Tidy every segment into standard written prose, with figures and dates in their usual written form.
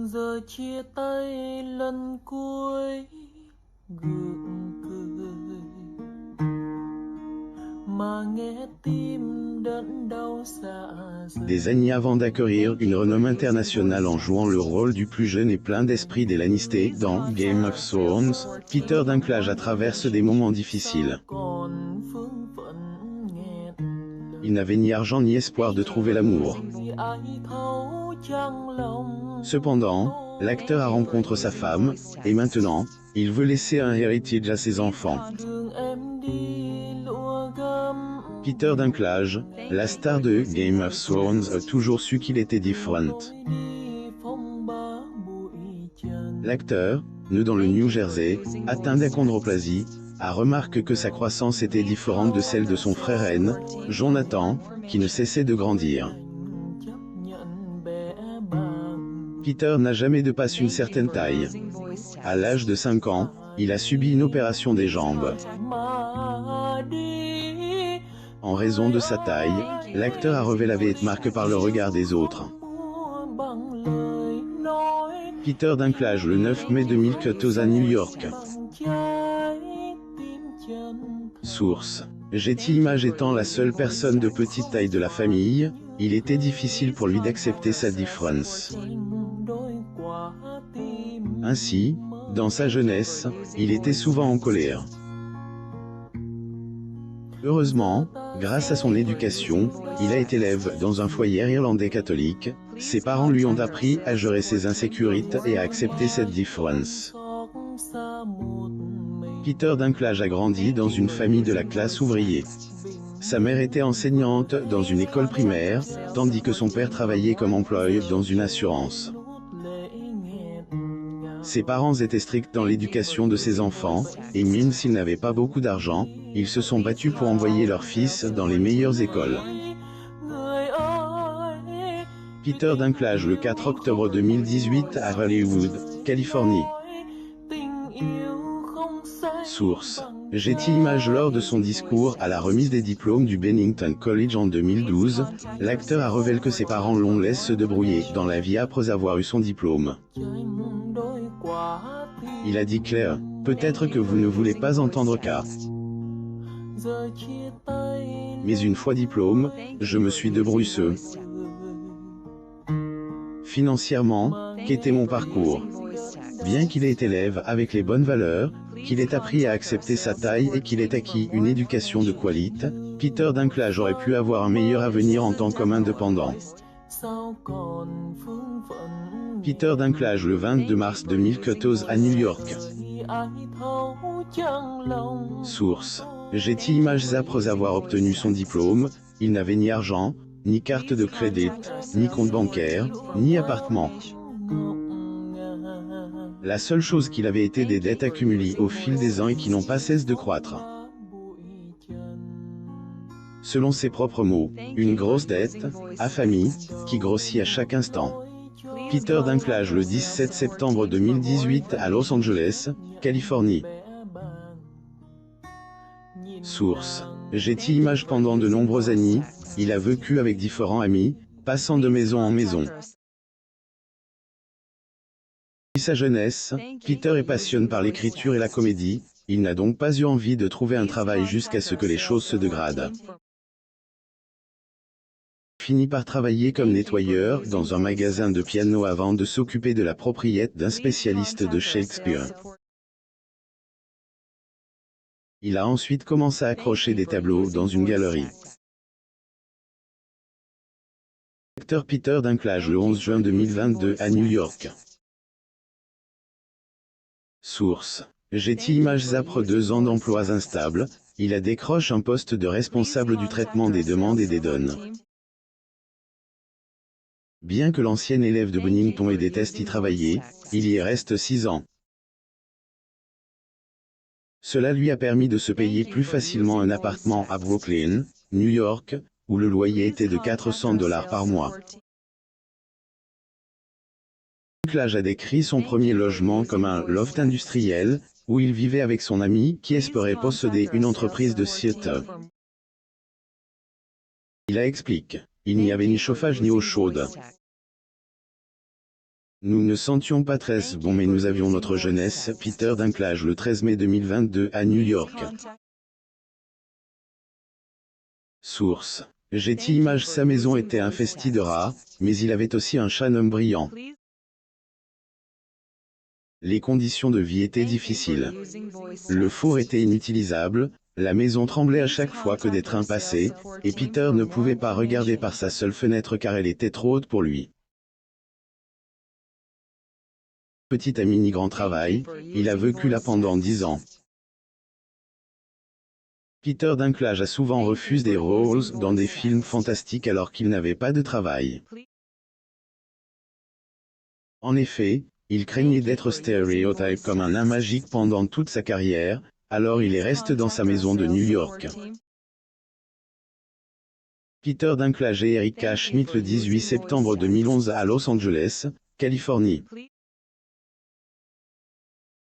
Giờ chia tay lần cuối gượng cười mà nghe tim đớn đau dạ dày. Des années avant d'acquérir une renommée internationale en jouant le rôle du plus jeune et plein d'esprit des Lannister dans Game of Thrones, Peter Dinklage traverse des moments difficiles. Il n'avait ni argent ni espoir de trouver l'amour. Cependant, l'acteur rencontre sa femme, et maintenant, il veut laisser un héritage à ses enfants. Peter Dinklage, la star de Game of Thrones, a toujours su qu'il était différent. L'acteur, né dans le New Jersey, atteint d'achondroplasie, a remarqué que sa croissance était différente de celle de son frère aîné, Jonathan, qui ne cessait de grandir. Peter n'a jamais dépassé une certaine taille. À l'âge de 5 ans, il a subi une opération des jambes. En raison de sa taille, l'acteur a révélé être marqué par le regard des autres. Peter Dinklage le 9 mai 2014 à New York. Source. Getty Images étant la seule personne de petite taille de la famille, il était difficile pour lui d'accepter sa différence. Ainsi, dans sa jeunesse, il était souvent en colère. Heureusement, grâce à son éducation, il a été élève dans un foyer irlandais catholique. Ses parents lui ont appris à gérer ses insécurités et à accepter cette différence. Peter Dinklage a grandi dans une famille de la classe ouvrière. Sa mère était enseignante dans une école primaire, tandis que son père travaillait comme employé dans une assurance. Ses parents étaient stricts dans l'éducation de ses enfants, et même s'ils n'avaient pas beaucoup d'argent, ils se sont battus pour envoyer leur fils dans les meilleures écoles. Peter Dinklage le 4 octobre 2018 à Hollywood, Californie. Source. Getty Images. Lors de son discours à la remise des diplômes du Bennington College en 2012, l'acteur a révélé que ses parents l'ont laissé se débrouiller dans la vie après avoir eu son diplôme. Il a dit clair, peut-être que vous ne voulez pas entendre car. Mais une fois diplôme, je me suis débrouillé. Financièrement, qu'était mon parcours? Bien qu'il ait été élève avec les bonnes valeurs, qu'il ait appris à accepter sa taille et qu'il ait acquis une éducation de qualité, Peter Dinklage aurait pu avoir un meilleur avenir en tant qu'indépendant. Peter Dinklage le 22 mars 2014 à New York. Source. Getty Images. Après avoir obtenu son diplôme, il n'avait ni argent, ni carte de crédit, ni compte bancaire, ni appartement. La seule chose qu'il avait était des dettes accumulées au fil des ans et qui n'ont pas cessé de croître. Selon ses propres mots, une grosse dette, affamée, qui grossit à chaque instant. Peter Dinklage le 17 septembre 2018 à Los Angeles, Californie. Source. Getty Images. Pendant de nombreuses années, il a vécu avec différents amis, passant de maison en maison. Depuis sa jeunesse, Peter est passionné par l'écriture et la comédie, il n'a donc pas eu envie de trouver un travail jusqu'à ce que les choses se dégradent. Il finit par travailler comme nettoyeur dans un magasin de piano avant de s'occuper de la propriété d'un spécialiste de Shakespeare. Il a ensuite commencé à accrocher des tableaux dans une galerie. Acteur Peter Dinklage le 11 juin 2022 à New York. Source. Getty Images. Après 2 ans d'emplois instables, il a décroché un poste de responsable du traitement des demandes et des données. Bien que l'ancien élève de Bennington ait détesté y travailler, il y reste 6 ans. Cela lui a permis de se payer plus facilement un appartement à Brooklyn, New York, où le loyer était de $400 par mois. Dinklage a décrit son premier logement comme un loft industriel, où il vivait avec son ami qui espérait posséder une entreprise de theater. Il a expliqué, il n'y avait ni chauffage ni eau chaude. Nous ne sentions pas très bon mais nous avions notre jeunesse. Peter Dinklage le 13 mai 2022 à New York. Source. Getty Images. Sa maison était infestée de rats, mais il avait aussi un chat nommé brillant. Les conditions de vie étaient difficiles. Le four était inutilisable, la maison tremblait à chaque fois que des trains passaient, et Peter ne pouvait pas regarder par sa seule fenêtre car elle était trop haute pour lui. Petit ami ni grand travail, il a vécu là pendant 10 ans. Peter Dinklage a souvent refusé des rôles dans des films fantastiques alors qu'il n'avait pas de travail. En effet, il craignait d'être stéréotypé comme un nain magique pendant toute sa carrière, alors il est resté dans sa maison de New York. Peter Dinklage et Erika Schmidt le 18 septembre 2011 à Los Angeles, Californie.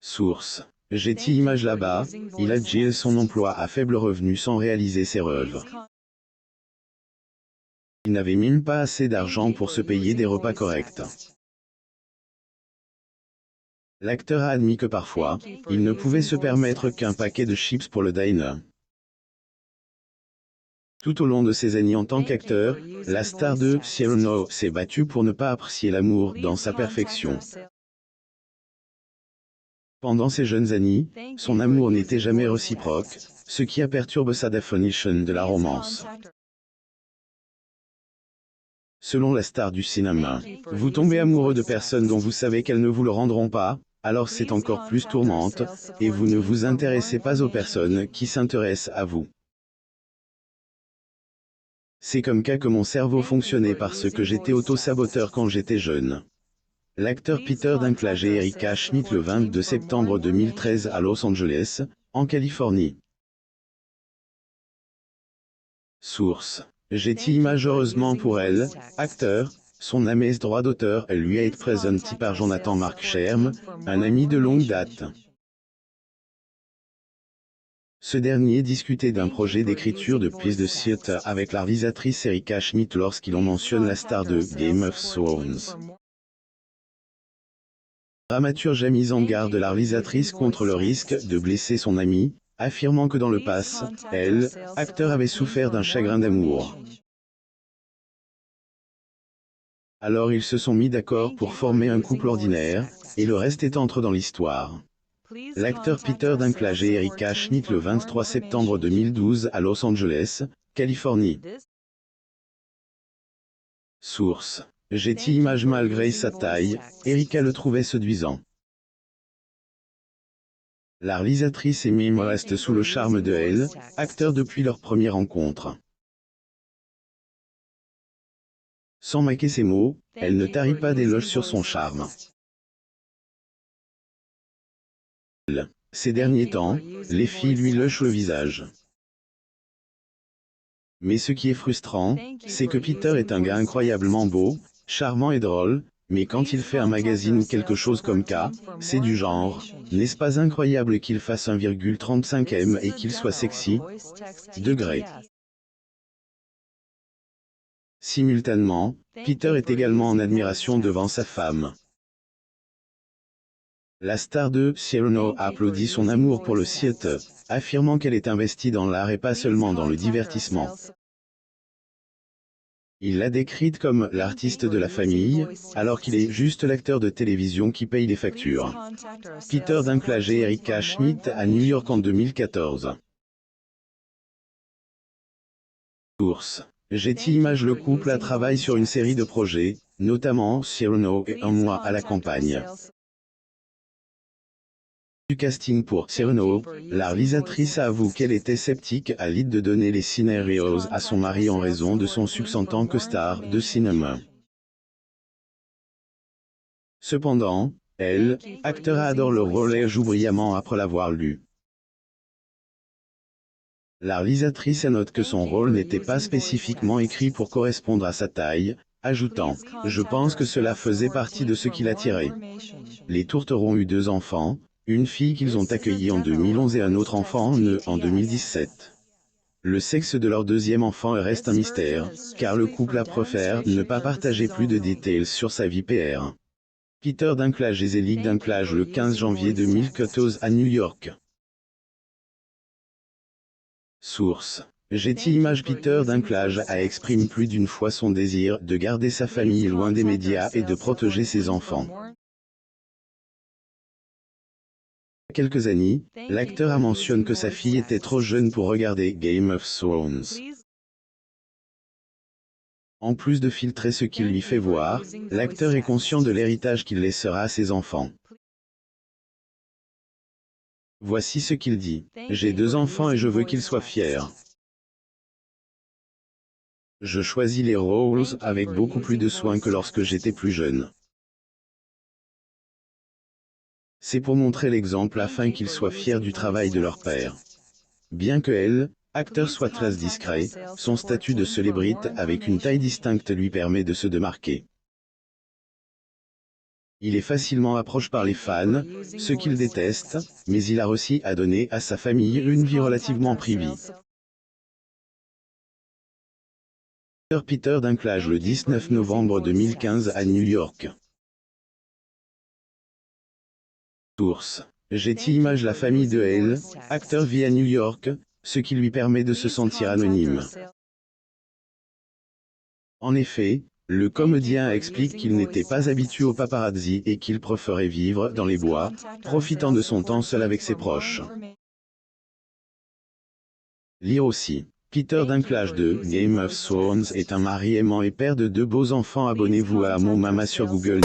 Source. Getty Images. Là-bas, il a géré son emploi à faible revenu sans réaliser ses rêves. Il n'avait même pas assez d'argent pour se payer des repas corrects. L'acteur a admis que parfois, il ne pouvait se permettre qu'un paquet de chips pour le dîner. Tout au long de ses années en tant qu'acteur, la star de Cyrano s'est battue pour ne pas apprécier l'amour dans sa perfection. Pendant ses jeunes années, son amour n'était jamais réciproque, ce qui a perturbé sa définition de la romance. Selon la star du cinéma, vous tombez amoureux de personnes dont vous savez qu'elles ne vous le rendront pas, alors c'est encore plus tourmente, et vous ne vous intéressez pas aux personnes qui s'intéressent à vous. C'est comme ça que mon cerveau fonctionnait parce que j'étais auto-saboteur quand j'étais jeune. L'acteur Peter Dinklage et Erika Schmidt le 22 septembre 2013 à Los Angeles, en Californie. Source. Getty Images. Heureusement pour elle, acteur, son ami droit d'auteur lui a été présenté par Jonathan Mark Sherm, un ami de longue date. Ce dernier discutait d'un projet d'écriture de pièce de théâtre avec la réalisatrice Erika Schmidt lorsqu'il en mentionne la star de Game of Thrones. La dramaturge a mis en garde la réalisatrice contre le risque de blesser son ami, affirmant que dans le passé, elle, acteur, avait souffert d'un chagrin d'amour. Alors ils se sont mis d'accord pour former un couple ordinaire, et le reste est entre dans l'histoire. L'acteur Peter Dinklage et Erika Schmidt le 23 septembre 2012 à Los Angeles, Californie. Source. Getty Images. Malgré sa taille, Erika le trouvait séduisant. La réalisatrice et mime reste sous le charme de elle, acteur depuis leur première rencontre. Sans maquer ses mots, elle ne tarit pas d'éloges sur son charme. Ces derniers temps, les filles lui lèchent le visage. Mais ce qui est frustrant, c'est que Peter est un gars incroyablement beau, charmant et drôle, mais quand il fait un magazine ou quelque chose comme ça, c'est du genre, n'est-ce pas incroyable qu'il fasse 1,35 m et qu'il soit sexy? Degré. Simultanément, Peter est également en admiration devant sa femme. La star de Cyrano a applaudi son amour pour le théâtre, affirmant qu'elle est investie dans l'art et pas seulement dans le divertissement. Il l'a décrite comme l'artiste de la famille, alors qu'il est juste l'acteur de télévision qui paye les factures. Peter Dinklage et Erika Schmidt à New York en 2014. Source. Getty Images. Le couple a travaillé sur une série de projets, notamment Cyrano et Un mois à la campagne. Du casting pour Cyrano, la réalisatrice avoue qu'elle était sceptique à l'idée de donner les scénarios à son mari en raison de son succès en tant que star de cinéma. Cependant, elle, acteur, adore le rôle et joue brillamment après l'avoir lu. La réalisatrice note que son rôle n'était pas spécifiquement écrit pour correspondre à sa taille, ajoutant « Je pense que cela faisait partie de ce qui l'attirait ». Les tourterons ont eu 2 enfants, une fille qu'ils ont accueillie en 2011 et un autre enfant né en 2017. Le sexe de leur deuxième enfant reste un mystère, car le couple a préféré ne pas partager plus de détails sur sa vie PR. Peter Dinklage et Zelig Dinklage le 15 janvier 2014 à New York. Source. Getty Images. Peter Dinklage a exprimé plus d'une fois son désir de garder sa famille loin des médias et de protéger ses enfants. Il y a quelques années, l'acteur a mentionné que sa fille était trop jeune pour regarder Game of Thrones. En plus de filtrer ce qu'il lui fait voir, l'acteur est conscient de l'héritage qu'il laissera à ses enfants. Voici ce qu'il dit. J'ai 2 enfants et je veux qu'ils soient fiers. Je choisis les rôles avec beaucoup plus de soin que lorsque j'étais plus jeune. C'est pour montrer l'exemple afin qu'ils soient fiers du travail de leur père. Bien que elle, acteur, soit très discret, son statut de célébrité avec une taille distincte lui permet de se démarquer. Il est facilement approché par les fans, ce qu'il déteste, mais il a réussi à donner à sa famille une vie relativement privée. Peter Dinklage le 19 novembre 2015 à New York. Source. Getty Images. La famille de Elle, acteur, vit à New York, ce qui lui permet de se sentir anonyme. En effet, le comédien explique qu'il n'était pas habitué aux paparazzi et qu'il préférait vivre dans les bois, profitant de son temps seul avec ses proches. Lire aussi. Peter Dinklage de Game of Thrones est un mari aimant et père de 2 beaux enfants. Abonnez-vous à Mon Mama sur Google.